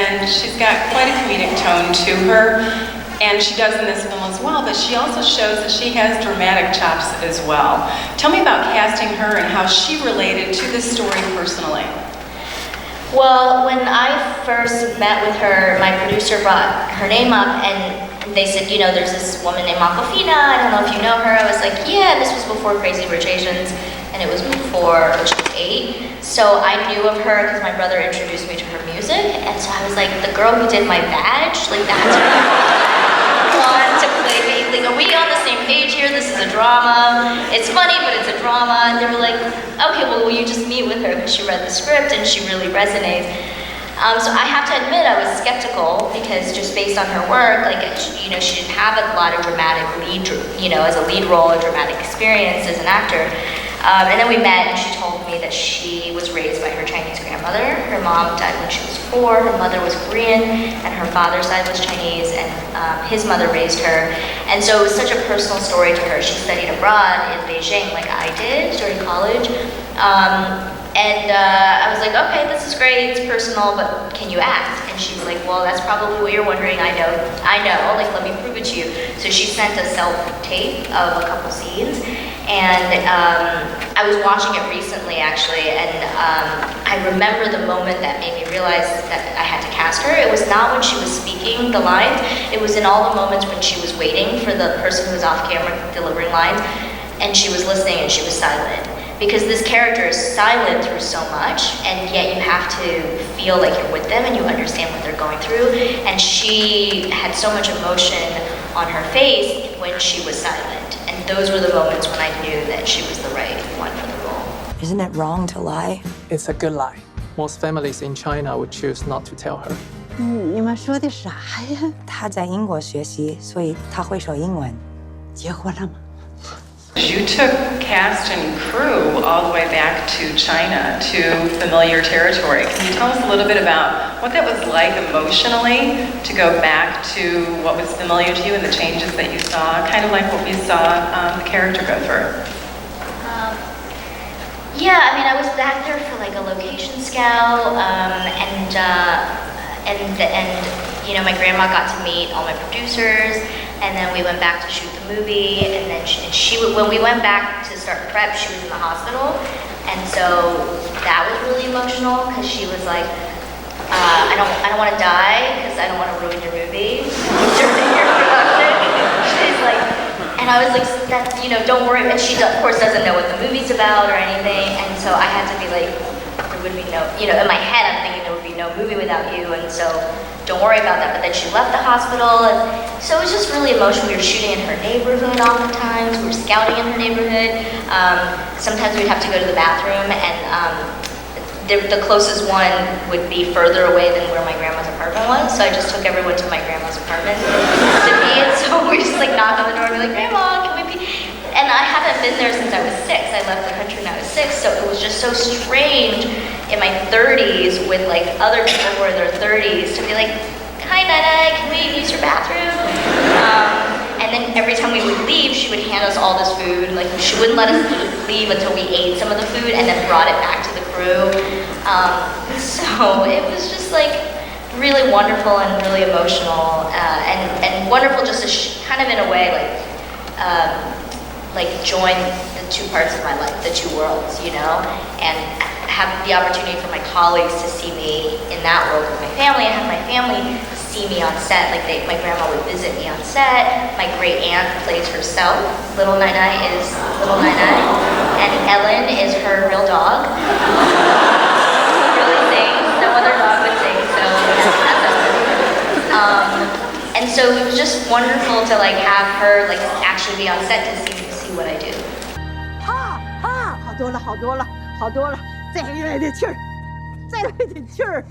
and she's got quite a comedic tone to her, and she does in this film as well, but she also shows that she has dramatic chops as well. Tell me about casting her and how she related to this story personally. Well, when I first met with her, my producer brought her name up, and they said, you know, there's this woman named Awkwafina, I don't know if you know her. I was like, yeah, this was before Crazy Rich Asians, and it was before she was 8. So I knew of her because my brother introduced me to her music, and so I was like, the girl who did my badge, like that's her. Want to play me. Like, are we on the same page here? This is a drama. It's funny, but it's a drama. And they were like, okay, well, will you just meet with her? Because she read the script and she really resonates. So I have to admit I was skeptical because just based on her work, like, you know, she didn't have a lot of dramatic lead, you know, as a lead role, a dramatic experience as an actor. And then we met and she told me that she was raised by her Chinese grandmother. Her mom died when she was 4, her mother was Korean, and her father's side was Chinese, and his mother raised her. And so it was such a personal story to her. She studied abroad in Beijing like I did during college. I was like, okay, this is great, it's personal, but can you act? And she was like, well, that's probably what you're wondering. I know, like, let me prove it to you. So she sent a self-tape of a couple scenes, and I was watching it recently, actually, and I remember the moment that made me realize that I had to cast her. It was not when she was speaking the lines, it was in all the moments when she was waiting for the person who was off camera delivering lines, and she was listening and she was silent. Because this character is silent through so much, and yet you have to feel like you're with them and you understand what they're going through. And she had so much emotion on her face when she was silent. And those were the moments when I knew that she was the right one for the role. Isn't it wrong to lie? It's a good lie. Most families in China would choose not to tell her. 你们说的啥呀？他在英国学习，所以他会说英文。结婚了吗？ You took cast and crew all the way back to China, to familiar territory. Can you tell us a little bit about what that was like emotionally to go back to what was familiar to you and the changes that you saw, kind of like what we saw the character go through? Yeah, I mean, I was back there for like a location scout, and you know, my grandma got to meet all my producers. And then we went back to shoot the movie, and then when we went back to start prep, she was in the hospital, and so that was really emotional because she was like, I don't want to die because I don't want to ruin your movie during your production. She's like, and I was like, that, you know, don't worry. And she of course doesn't know what the movie's about or anything, and so I had to be like, there would be no, you know, in my head I'm thinking there would be no movie without you, and so don't worry about that. But then she left the hospital, and so it was just really emotional. We were shooting in her neighborhood oftentimes. We were scouting in her neighborhood. Sometimes we'd have to go to the bathroom, and the closest one would be further away than where my grandma's apartment was. So I just took everyone to my grandma's apartment to be. And so we just like knock on the door and be like, Grandma, can we be? And I haven't been there since I was 6. I left the country when I was 6, so it was just so strange in my 30s with like other people who are in their 30s to be like, hi Nana, can we use your bathroom? And then every time we would leave, she would hand us all this food. Like, she wouldn't let us leave until we ate some of the food and then brought it back to the crew. So it was just like really wonderful and really emotional, and wonderful just to kind of in a way like join the two parts of my life, the two worlds, you know, and have the opportunity for my colleagues to see me in that world with my family. I have my family see me on set, like my grandma would visit me on set. My great aunt plays herself. Little Nai is Little Nai, and Ellen is her real dog. She really sings. No other dog would sing, so that's Ellen. And so it was just wonderful to like have her like actually be on set to see what I do. 好多了，好多了，好多了，再来点气儿，再来点气儿。